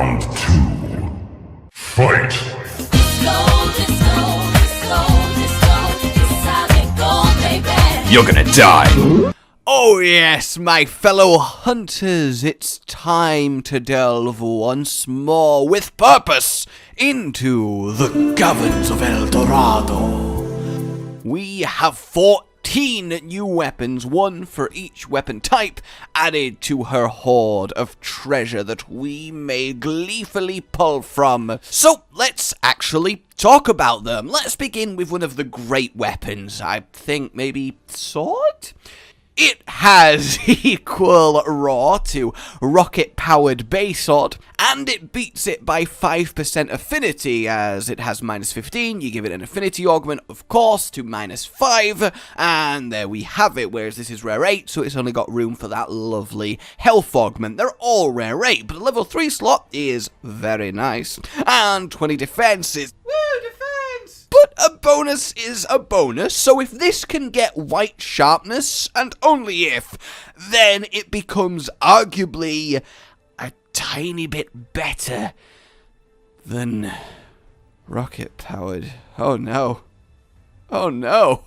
Round 2. Fight! You're gonna die! Oh yes, my fellow hunters, it's time to delve once more with purpose into the caverns of El Dorado. We have 14 new weapons, one for each weapon type, added to her hoard of treasure that we may gleefully pull from. So let's actually talk about them. Let's begin with one of the great weapons. I think maybe sword? It has equal raw to rocket-powered base sword, and it beats it by 5% affinity, as it has -15, you give it an affinity augment, of course, to -5, and there we have it, whereas this is rare 8, so it's only got room for that lovely health augment. They're all rare 8, but a level 3 slot is very nice, and 20 defense is... woo, defense! But a bonus is a bonus, so if this can get white sharpness, and only if, then it becomes arguably a tiny bit better than rocket-powered. Oh no. Oh no.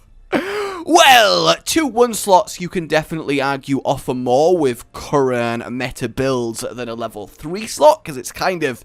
Well, 2 1 slots you can definitely argue offer more with current meta builds than a level 3 slot, because it's kind of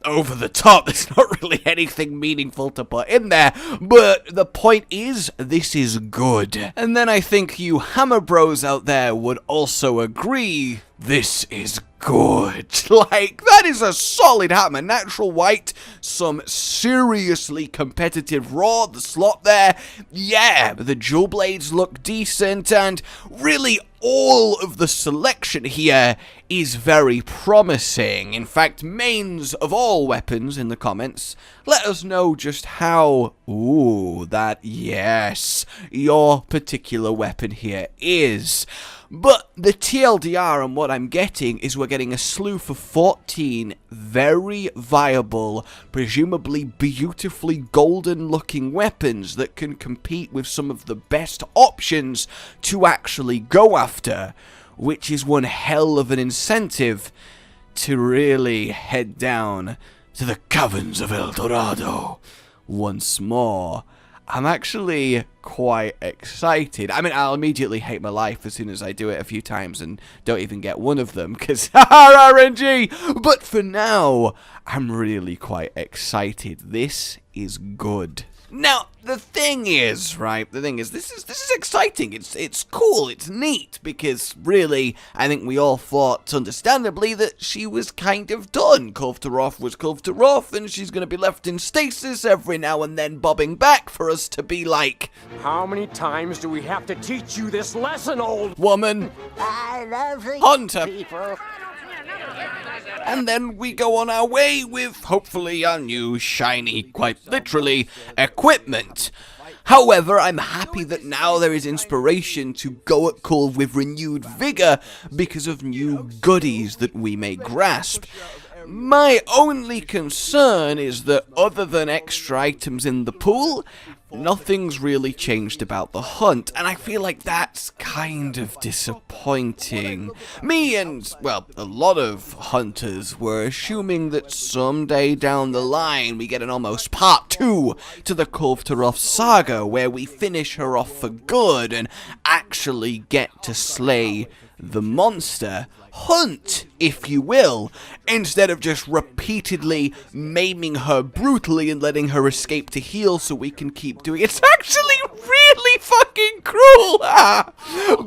over the top. There's not really anything meaningful to put in there, but the point is, this is good. And then I think you hammer bros out there would also agree, this is good. Like, that is a solid hammer. Natural white, some seriously competitive raw, the slot there, yeah, the jewel blades look decent, and really all of the selection here is very promising. In fact, mains of all weapons in the comments, let us know just how, ooh, that, yes, your particular weapon here is. But the TLDR and what I'm getting is we're getting a slew for 14 very viable, presumably beautifully golden looking weapons that can compete with some of the best options to actually go after, which is one hell of an incentive to really head down to the caverns of El Dorado once more. I'm actually quite excited. I mean, I'll immediately hate my life as soon as I do it a few times and don't even get one of them, because RNG! But for now, I'm really quite excited. This is good. Now, the thing is, right, this is exciting, it's cool, it's neat, because really, I think we all thought, understandably, that she was kind of done. Kulve Taroth was Kulve Taroth, and she's gonna be left in stasis every now and then bobbing back for us to be like, how many times do we have to teach you this lesson, old woman? I love the Hunter. people. And then we go on our way with, hopefully, our new, shiny, quite literally, equipment. However, I'm happy that now there is inspiration to go at Kulve with renewed vigor because of new goodies that we may grasp. My only concern is that other than extra items in the pool, nothing's really changed about the hunt, and I feel like that's kind of disappointing. Me and, well, a lot of hunters were assuming that someday down the line we get an almost part 2 to the Kulve Taroth saga, where we finish her off for good and actually get to slay the monster. Hunt, if you will, instead of just repeatedly maiming her brutally and letting her escape to heal so we can keep doing it. It's actually really fucking cruel!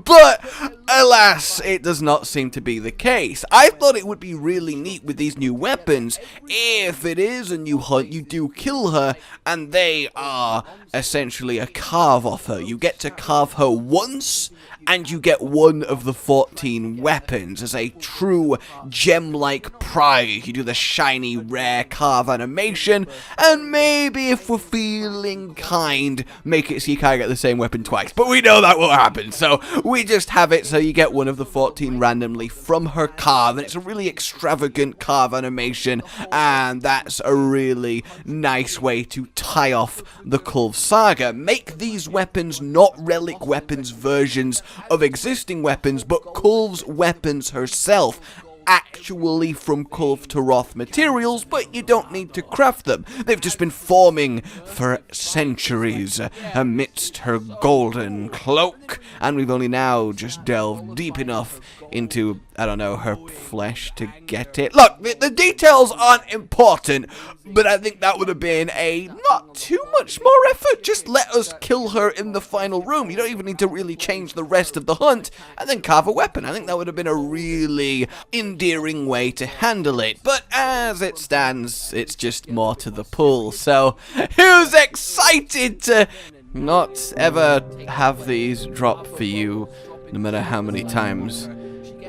But, alas, it does not seem to be the case. I thought it would be really neat with these new weapons if it is a new hunt, you do kill her, and they are essentially a carve off her. You get to carve her once, and you get one of the 14 weapons as a true gem-like prize. You do the shiny, rare carve animation, and maybe if we're feeling kind, make it so you can't get the same weapon twice. But we know that will happen, so we just have it so you get one of the 14 randomly from her carve, and it's a really extravagant carve animation, and that's a really nice way to tie off the Kulve saga. Make these weapons not relic weapons versions of existing weapons, but Kulve's weapons herself, actually from Kulve Taroth materials, but you don't need to craft them. They've just been forming for centuries amidst her golden cloak, and we've only now just delved deep enough into, I don't know, her flesh to get it. Look, the details aren't important, but I think that would have been a not too much more effort. Just let us kill her in the final room. You don't even need to really change the rest of the hunt, and then carve a weapon. I think that would have been a really endearing way to handle it. But as it stands, it's just more to the pull. So, who's excited to not ever have these drop for you, no matter how many times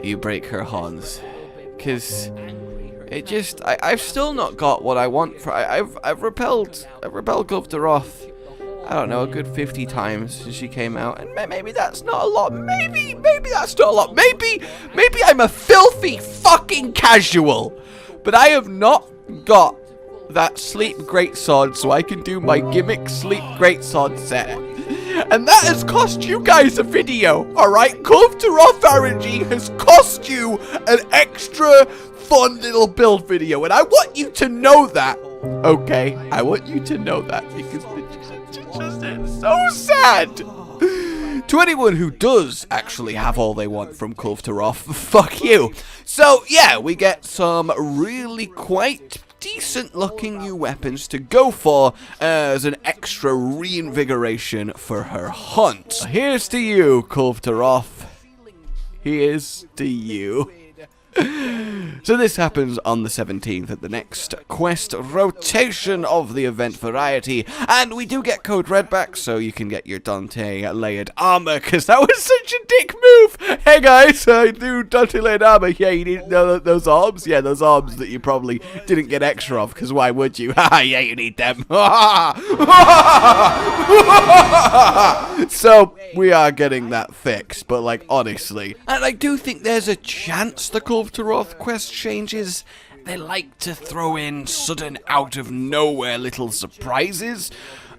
you break her horns? Because it just, I've still not got what I want for. I've repelled Kulve Taroth, I don't know, a good 50 times since she came out, and maybe that's not a lot. Maybe that's not a lot. Maybe I'm a filthy fucking casual, but I have not got that sleep greatsword, so I can do my gimmick sleep greatsword set. And that has cost you guys a video, alright? Kulve Taroth RNG has cost you an extra fun little build video, and I want you to know that, okay? I want you to know that, because it's so sad. To anyone who does actually have all they want from Kulve Taroth, fuck you. So, yeah, we get some really quite decent looking new weapons to go for as an extra reinvigoration for her hunt. Here's to you, Kulve Taroth. Here's to you. So this happens on the 17th at the next quest rotation of the event variety, and we do get code red back, so you can get your Dante layered armor, because that was such a dick move. Hey guys, I do Dante layered armor. Yeah, you need those arms. Yeah, those arms that you probably didn't get extra of, because why would you? Haha, yeah, you need them. So we are getting that fixed, but like honestly, and I do think there's a chance the Kulve Taroth quest changes. They like to throw in sudden out of nowhere little surprises.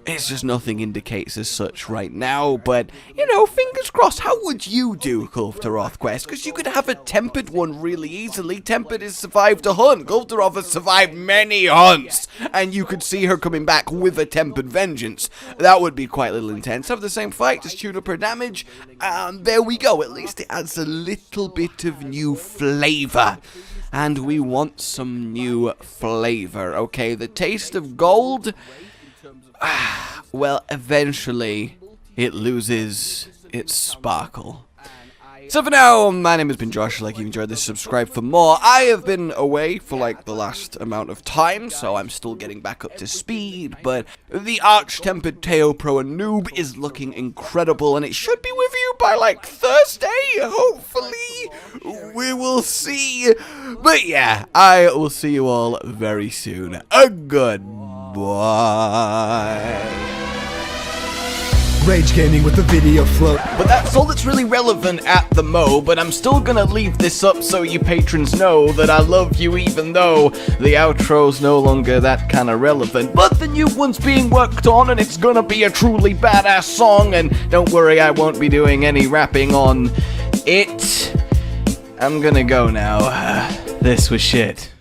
It's just nothing indicates as such right now, but, you know, fingers crossed. How would you do Kulve Taroth quest? Because you could have a tempered one really easily. Tempered has survived a hunt. Kulve Taroth has survived many hunts, and you could see her coming back with a tempered vengeance. That would be quite a little intense. Have the same fight, just tune up her damage, and there we go. At least it adds a little bit of new flavor. And we want some new flavor, okay? The taste of gold, well, eventually it loses its sparkle. So for now, my name has been Josh. Like, if you enjoyed this, subscribe for more. I have been away for like the last amount of time, so I'm still getting back up to speed, but the Arch-Tempered Teo Pro and Noob is looking incredible, and it should be with you by like Thursday, hopefully. We will see. But yeah, I will see you all very soon. Goodbye. Rage Gaming with the video float. But that's all that's really relevant at the mo, but I'm still gonna leave this up so you patrons know that I love you, even though the outro's no longer that kind of relevant. But the new one's being worked on, and it's gonna be a truly badass song, and don't worry, I won't be doing any rapping on it. I'm gonna go now. This was shit.